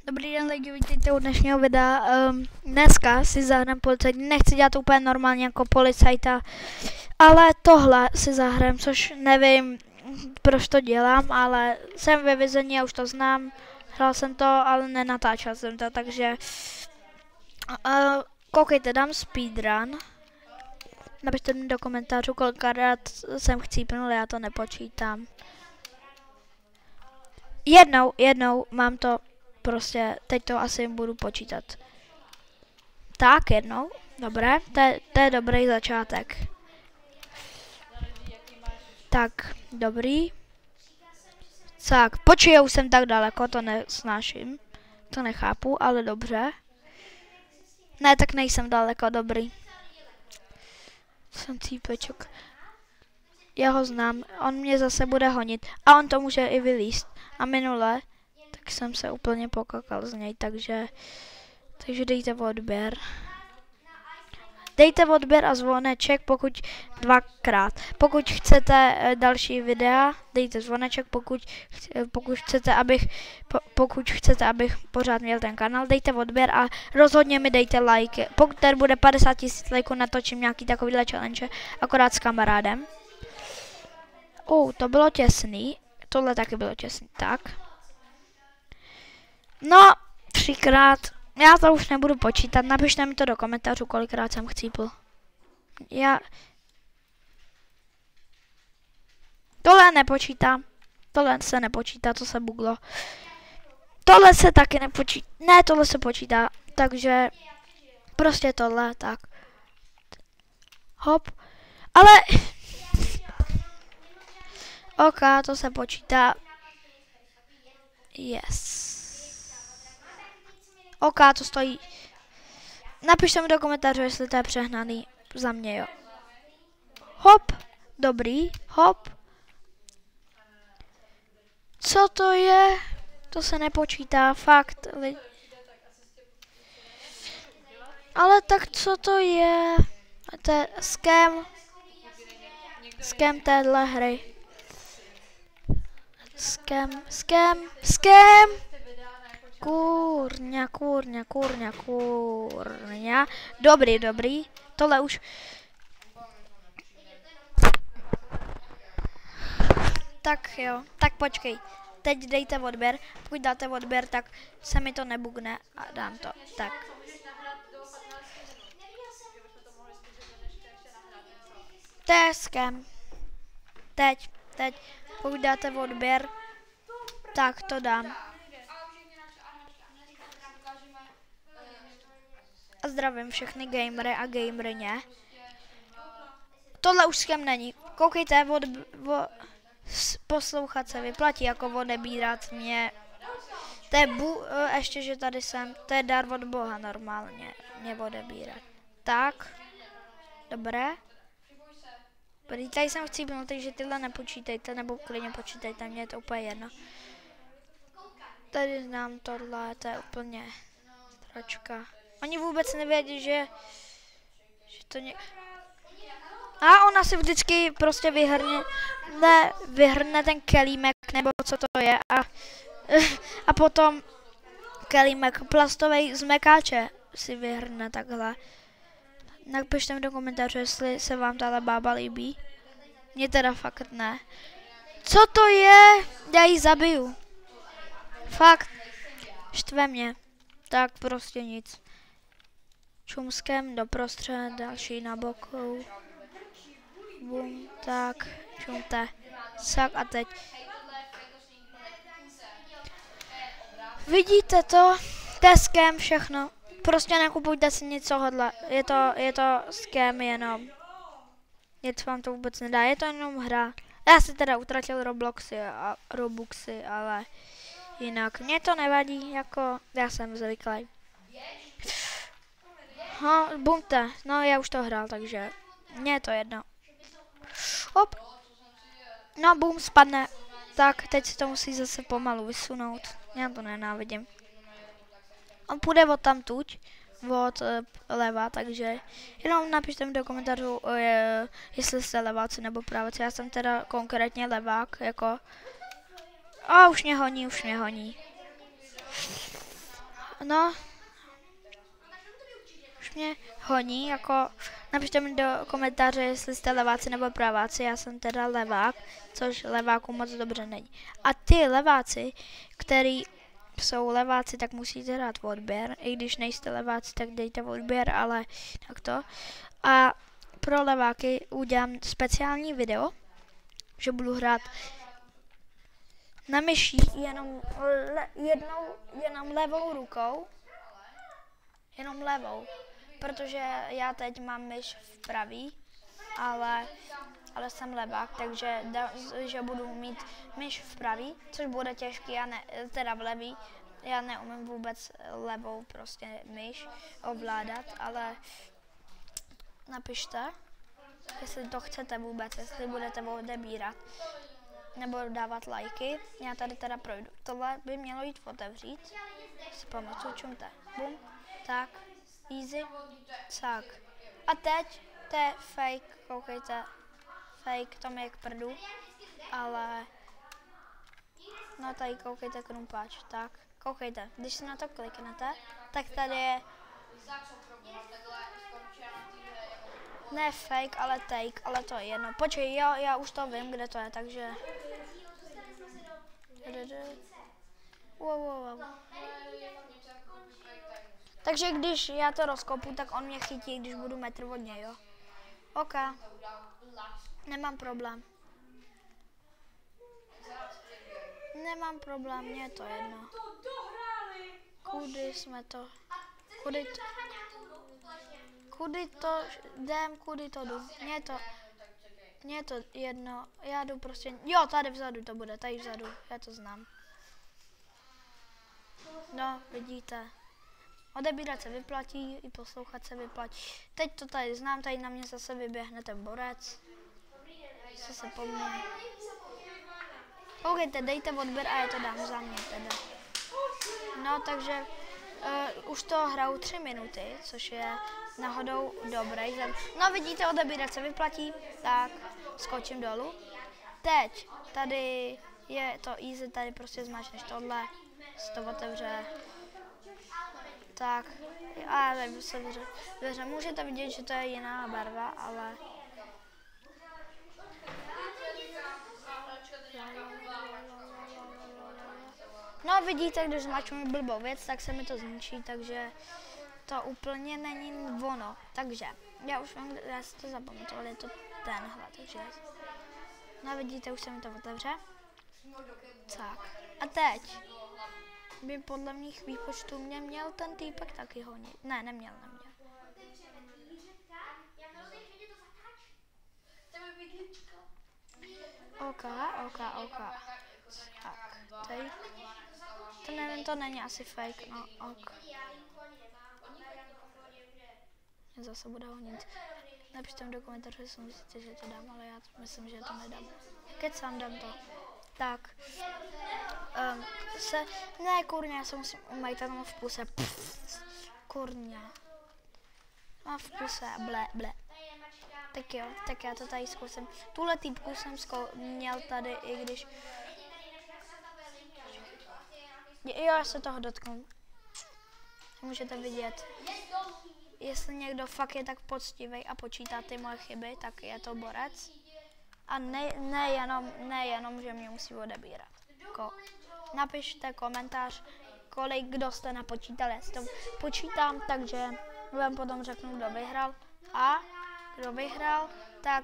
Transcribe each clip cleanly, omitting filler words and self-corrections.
Dobrý den lidi, vítejte u dnešního videa. Dneska si zahrám policajtní, nechci dělat to úplně normálně jako policajta, ale tohle si zahrám, což nevím, proč to dělám, ale jsem ve vězení a už to znám. Hrál jsem to, ale nenatáčel jsem to, takže koukejte, dám speedrun. Napište mi do komentářů, kolikrát jsem chcípnul, já to nepočítám. Jednou mám to. Prostě teď to asi budu počítat. Tak, jednou. Dobré, to je dobrý začátek. Tak, dobrý. Tak, počkej, už jsem tak daleko, to nesnáším. To nechápu, ale dobře. Ne, tak nejsem daleko, dobrý. Jsem týpeček. Já ho znám, on mě zase bude honit. A on to může i vylíst. A minule tak jsem se úplně pokakal z něj, takže dejte odběr. Dejte odběr a zvoneček, dvakrát. Pokud chcete další videa, dejte zvoneček, pokud chcete, abych pořád měl ten kanál, dejte odběr a rozhodně mi dejte like. Pokud tady bude 50 000 lajků, natočím nějaký takovýhle challenge, akorát s kamarádem. To bylo těsný. Tohle taky bylo těsný, tak. No, 3krát. Já to už nebudu počítat. Napište mi to do komentářů, kolikrát jsem chcípl. Tohle nepočítám. Tohle se nepočítá, to se buglo. Tohle se taky nepočítá. Ne, tohle se počítá. Takže prostě tohle, tak. Hop. Ale OK, to se počítá. Yes. OK, to stojí. Napište mi do komentářů, jestli to je přehnaný. Za mě, jo. Hop. Dobrý. Hop. Co to je? To se nepočítá, fakt. Ale tak co to je? To je scam. Scam téhle hry. Scam. Kurňa. Dobrý. Tohle už. Tak jo, tak počkej. Teď dejte odběr. Pokud dáte odběr, tak se mi to nebugne a dám to. Tak. To je scam. Teď. Pokud dáte odběr, tak to dám. A zdravím všechny gamery a gameryně. Tohle už scam není. Koukejte, poslouchat se vyplatí, jako odebírat mě. To je ještě, že tady jsem. To je dar od Boha normálně. Mě odebírat. Tak. Dobré. Tady jsem chcípnul, takže tyhle nepočítejte, nebo klidně počítejte, mně je to úplně jedno. Tady znám tohle, to je úplně stračka. Oni vůbec nevědí, že to A ona si vždycky prostě vyhrne ten kelímek, nebo co to je. A potom kelímek plastovej z mekáče si vyhrne takhle. Napište mi do komentářů, jestli se vám tahle bába líbí. Mně teda fakt ne. Co to je? Já ji zabiju. Fakt. Štve mě. Tak prostě nic. Čumskem doprostřed, další na boku. Bum, tak, čumte. Sak a teď. Vidíte to? To je scam všechno. Prostě nekupujte si nic tohodle. Je to scam jenom. Nic vám to vůbec nedá, je to jenom hra. Já si teda utratil Robuxy, ale jinak mě to nevadí, jako já jsem zvyklý. Bumte, no já už to hrál, takže mně je to jedno. Hop. No bum, spadne. Tak, teď se to musí zase pomalu vysunout. Já to nenávidím. On půjde od tamtuť, od leva, takže jenom napište mi do komentářů, jestli jste leváci nebo praváci. Já jsem teda konkrétně levák, jako. A už mě honí. No, už mě honí, jako napište mi do komentáře, jestli jste leváci nebo praváci, já jsem teda levák, což leváku moc dobře není. A ty leváci, který jsou leváci, tak musíte dát odběr, i když nejste leváci, tak dejte odběr, ale tak to. A pro leváky udělám speciální video, že budu hrát na myši jenom levou rukou, jenom levou, protože já teď mám myš v pravý, ale jsem levák, takže že budu mít myš v pravý, což bude těžký, teda v levý. Já neumím vůbec levou prostě myš ovládat, ale napište, jestli to chcete vůbec, jestli budete odebírat nebo dávat lajky. Já tady teda projdu. Tohle by mělo jít otevřít. Si pamatuju, čumte. Bum. Tak. Easy. Tak. A teď to je fake, koukejte. Fake, tam je k prdu. Ale no tady koukejte krumpáč. Tak. Koukejte, když si na to kliknete, tak tady je ne fake, ale take, ale to je jedno. Počkej, já už to vím, kde to je, takže wow. Takže když já to rozkopu, tak on mě chytí, když budu metr od něj, jo. OK. Nemám problém. Mně je to jedno. Kudy jsme to? Kudy to jdem, kudy to jdu. Mně je to jedno. Já jdu prostě, jo, tady vzadu to bude, tady vzadu, já to znám. No, vidíte. Odebírat se vyplatí, i poslouchat se vyplatí. Teď to tady znám, tady na mě zase vyběhne ten borec. Se po mně. Koukejte, dejte odběr a já to dám za mě teda. No, takže už to hraju 3 minuty, což je náhodou dobrý. No, vidíte, odebírat se vyplatí, tak skočím dolů. Teď, tady je to easy, tady prostě zmáčneš tohle, se to otevře. Tak, a tady se dveře. Můžete vidět, že to je jiná barva, ale no, vidíte, když zmačnu blbou věc, tak se mi to zničí, takže to úplně není ono. Takže, já už vím, já si to zapamatoval, je to tenhle, takže no, vidíte, už se mi to otevře. Tak, a teď by podle mých výpočtů mě měl ten týpek taky honit. Ne, neměl. OK. Tak, tady. To nevím, to není asi fake, no, ok. Mě zase bude honit. Napište mi do komentářů, jestli myslíte, že to dám, ale já myslím, že to nedám. Kecám, dám to. Tak. Ne, kurňa, já se musím umýt, tam v puse. Kurňa. Mám v puse, ble. Tak jo, tak já to tady zkusím. Tuhle týpku jsem měl tady, i když jo, já se toho dotknu. Můžete vidět. Jestli někdo fakt je tak poctivý a počítá ty moje chyby, tak je to borec. A nejenom, že mě musí odebírat. Napište komentář, kdo jste napočítali. Já si to počítám, takže vám potom řeknu, kdo vyhrál. A kdo vyhrál, tak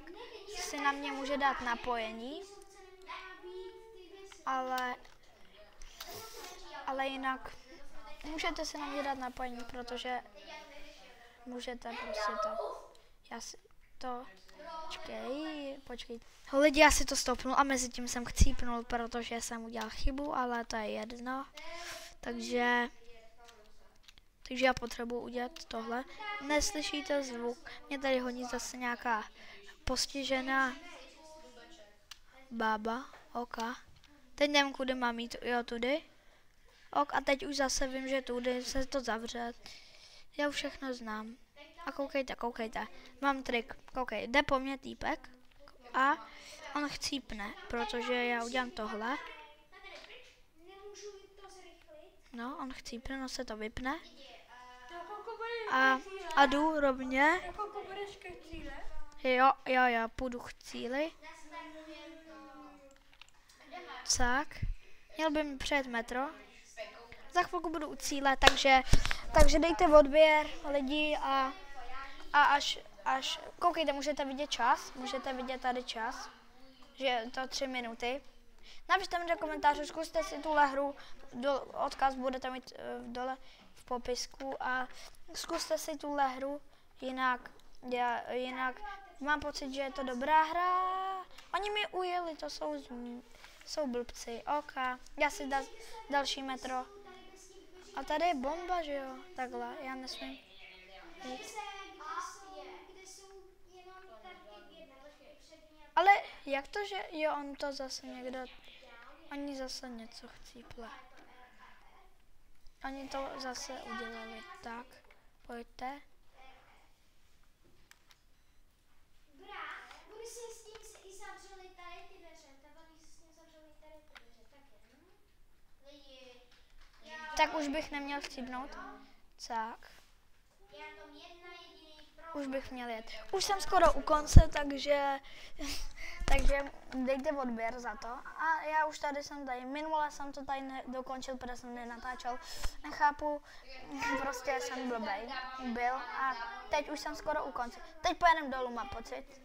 si na mě může dát napojení. Ale jinak můžete si na mě dát napojení, protože můžete prostě počkej. Lidi, já si to stopnul a mezi tím jsem chcípnul, protože jsem udělal chybu, ale to je jedno. Takže já potřebuji udělat tohle. Neslyšíte zvuk, mě tady honí zase nějaká postižená bába, ok. Teď nevím, kudy mám jít, jo, tudy. Ok, a teď už zase vím, že tudy se to zavře. Já už všechno znám. A koukejte. Mám trik. Koukej, jde po mně týpek a on chcípne, protože já udělám tohle. No, on chcípne, no se to vypne. Jako budeš A jdu rovně. Jako budeš ke cíle? Jo, půjdu k cíli. Tak. Měl by mi přejet metro. Za chvilku budu u cíle, takže dejte odběr lidi a až koukejte, můžete vidět čas, můžete vidět tady čas, že je to 3 minuty. Napište mi do komentářů, zkuste si tuhle hru, odkaz budete mít dole v popisku a zkuste si tuhle hru, jinak mám pocit, že je to dobrá hra. Oni mi ujeli, to jsou blbci, ok, já si další metro. A tady je bomba, že jo, takhle, já nesmím jít. Ale jak to, že jo, on to zase někdo, oni zase něco chcíple. Oni to zase udělali, tak, pojďte. Tak už bych neměl chcípnout. Tak. Už bych měl jet. Už jsem skoro u konce, takže dejte odběr za to. A já už jsem tady. Minule jsem to tady dokončil, protože jsem nenatáčel. Nechápu, prostě jsem blbej byl a teď už jsem skoro u konce. Teď pojedem dolů, má pocit.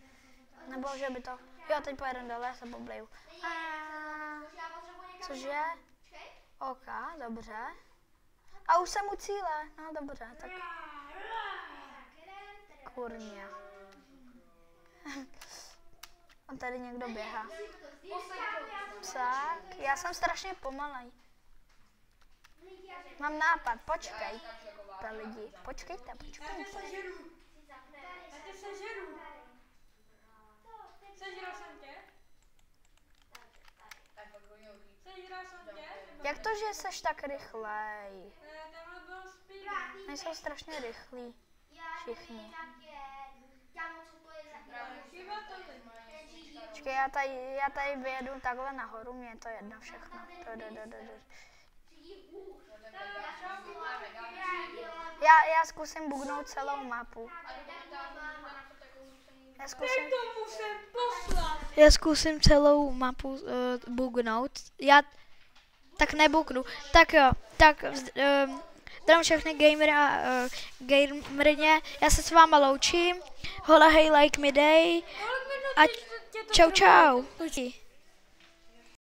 Nebo že by to... Jo, teď pojedem dolů, já se pobleju. Cože? OK, dobře. A už jsem u cíle. No dobře, tak... Kurně. On tady někdo běhá. Tak, já jsem strašně pomalej. Mám nápad, počkejte lidi. Počkejte. Já tě sežeru. Sežral jsem tě? Sežral jsem tě? Jak to, že seš tak rychlej? Tamhle byl speed. Nejsou strašně rychlí. Všichni. Počkej, já tady vyjedu takhle nahoru, mě je to jedno všechno. Já zkusím bugnout celou mapu. Já zkusím celou mapu bugnout. Já tak nebugnu. Tak jo, zdravím všechny gamery a gamerně. Já se s váma loučím. Hola, hej, like mi dej. A čau.